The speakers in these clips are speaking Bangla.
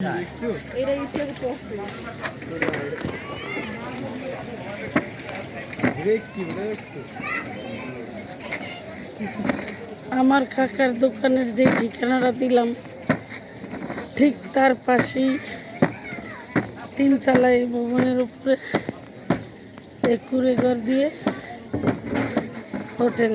আমার কাকার দোকানের যে ঠিকানাটা দিলাম ঠিক তার পাশেই তিনতলায় ভবনের উপরে কুড়ে ঘর দিয়ে হোটেল।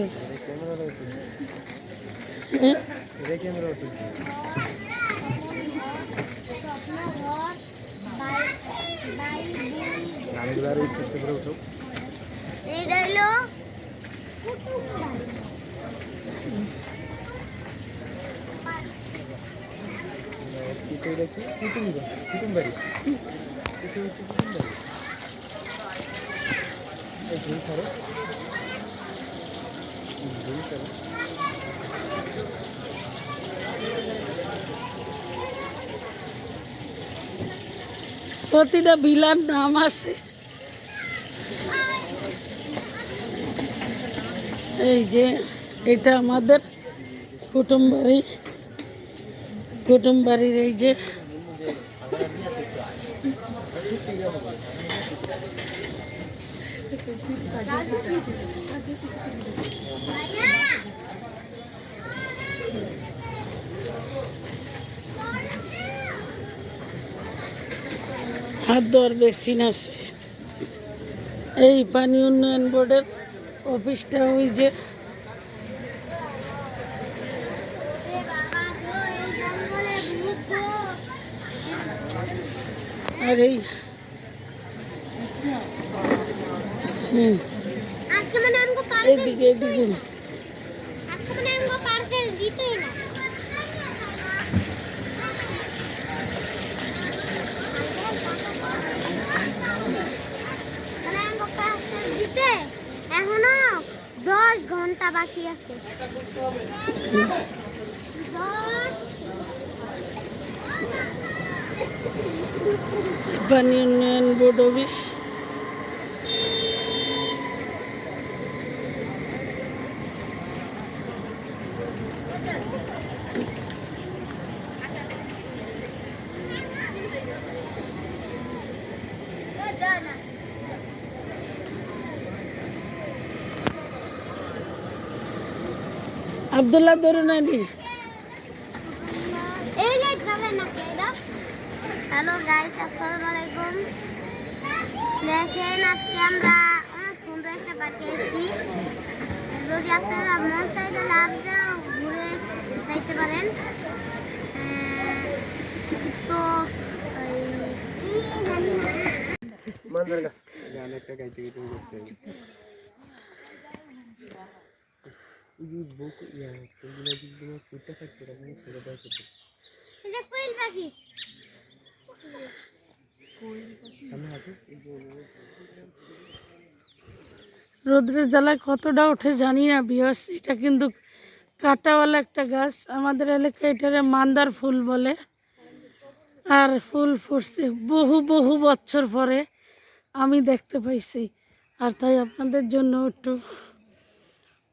প্রতিটা ভিলার নাম আছে। এই যে এটা আমাদের কুটুম বাড়ির এই যে হাত ধোয়ার বেসিন আছে। এই পানি উন্নয়ন বোর্ডের অফিসটা ওই যে, আর এই এদিকে এদিকে এখনো 10 ঘন্টা বাকি আছে। পানি উন্নয়ন বোর্ড অফিস। আব্দুল্লাহ দরুনানি। হ্যালো গাইস, আসসালামু আলাইকুম। দেখেন আজকে আমরা অনেক সুন্দর একটা বাড়ি এসেছি। যদি আপনারা মন চাই তাহলে আপনারা ঘুরে যাইতে পারেন। তো রোদ্রের জ্বালায় কতটা ওঠে জানি না বিয়স। এটা কিন্তু কাঁটাওয়ালা একটা গাছ। আমাদের এলাকায় এটারে মান্দার ফুল বলে। আর ফুল ফুটছে বহু বহু বছর পরে আমি দেখতে পাইছি। আর তাই আপনাদের জন্য একটু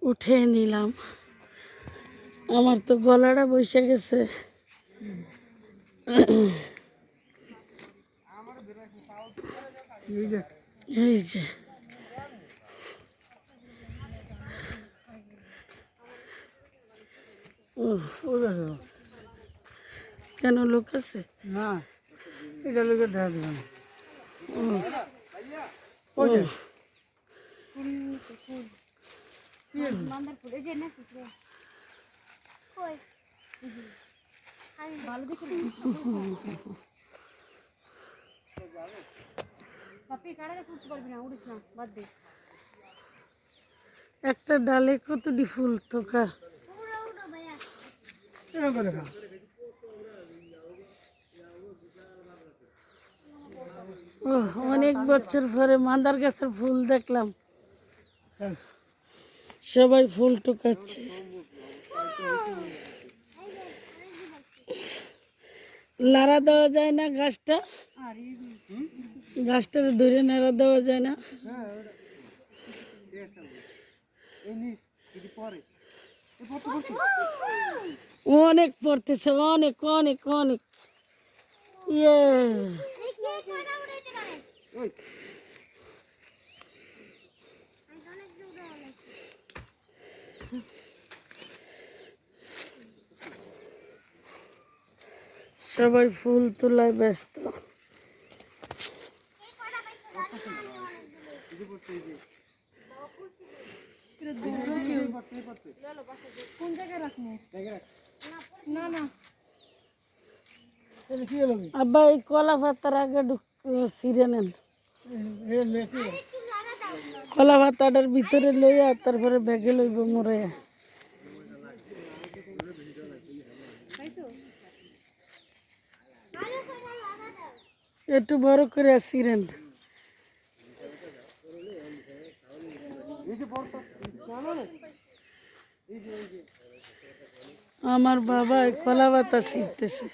উঠে নিলাম। আমার তো গলাটা বসে গেছে। এই যে কেন লোক আছে না? এটা লোকের দেখা দেবে না। একটা ডালে কতটি ফুল তোকা। অনেক বছর পরে মান্দার গাছের ফুল দেখলাম। সবাই ফুল টুকাচ্ছে। লাড়া দেওয়া যায় না গাছটা, গাছটা ধরে নাড়া দেওয়া যায় না। অনেক পড়তেছে, অনেক অনেক অনেক। ইয়ে এই কে কয়টা উড়াইতে পারে ওই আমি তো অনেক দূরে উড়াইছি সবাই ফুল তোলায় ব্যস্ত। এই কয়টা পাইছো জানি না আমি অনেক দূরে এই যে পড়ছে এই যে কোন জায়গায় রাখবো? দেখে রাখ না না এই কি হলো আব্বা এই কলা পাতার আগে ছিঁড়ে নেন, এই লেকে একটু জায়গা দাও কলা পাতাটার ভিতরে লইয়া তারপরে ব্যাগে লইব মোরে। ভালো করে লাগা দাও একটু বড় করে ছিঁড়েন। এই যে বড় জানো না এই যে আমার বাবা এই কলা পাতা ছিঁড়তেছে।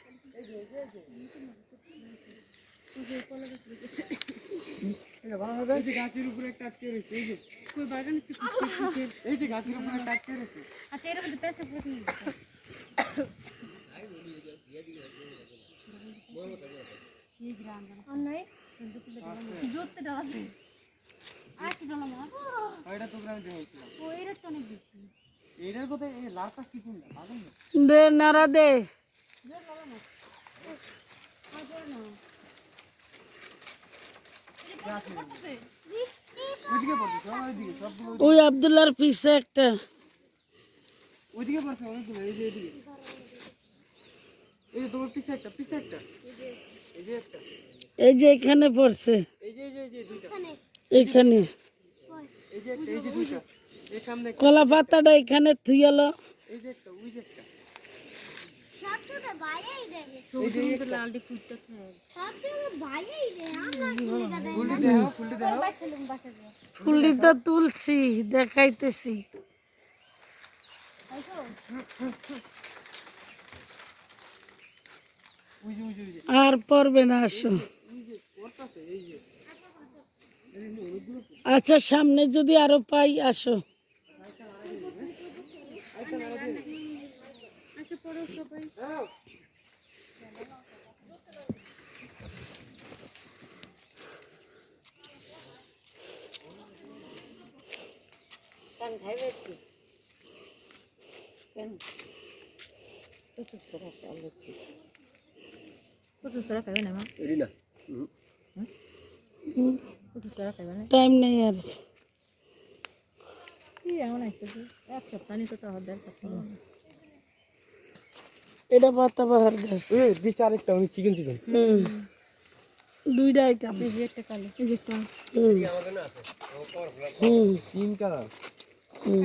এটা ভালো হবে এই যে গাছের উপরে একটা আটকে রয়েছে এই যে কই বাগানে কি এই যে গাছের উপরে একটা আটকে রয়েছে আচ্ছা এর মধ্যে পেছে পুরো এই গ্রাম আর নাই জোতে ডালা দে আর কি ডালা মা ওইটা তো গ্রামে হয়েছিল ও এর তো অনেক বেশি এইটার কথা এই লালটা সিকুন না বাগান না দে নাড়া দে। ওইদিকে পড়ছে চল ওইদিকে সবগুলো ওই আব্দুল্লাহর পিছে একটা। ওইদিকে পড়ছে অনেকগুলো এই যে এইদিকে এই যে তোমার পিছে একটা এই যে একটা এই যে এখানে পড়ছে, এই যে দুইটা এইখানে এই যে একটা এই যে দুইটা এই সামনে একটা, কলা পাতাটা এখানে থুয়ালো। এই যে একটা ওই যে একটা সব তো বাইরেই দেবে সবুজ লাল দি ফুটতে থাকে সব তো বাইরেই দেবে আমরা কি জায়গা ফুলটি দাও বাচ্চাদের বাসা যায় ফুলটি তো তুলছি, দেখাইতেছি। ওই যে আর পড়বে না, আসো। পড়তাছে এই যে আচ্ছা সামনে যদি আরো পাই আসো। কত সরা খাবে না মা এরি না কত সরা খাবে না টাইম নেই আর। কি এমন আইতেছে এক সপ্তাহ নিতে তো হদার কথা এটা পাতাবাহার গাছ। এই দিছে আরেকটা ওই চিকেন দুইটা আইটেম। এই যে একটা কালো এই যে একটা তিন কালার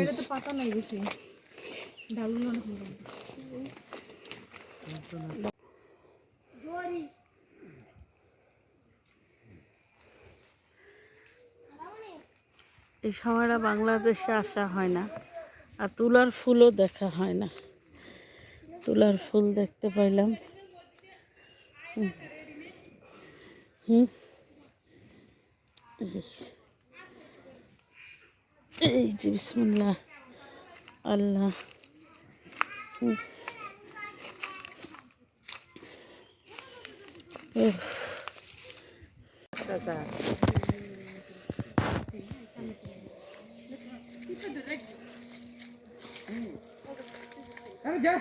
এটা তো পাতা নাই বেশি ডালু না জোরি এই সময়টা বাংলাদেশে আসা হয় না, আর তুলার ফুলও দেখা হয় না। তুলার ফুল দেখতে পাইলাম। হুম এই যে বিসমিল্লাহ আল্লাহ। আরে যা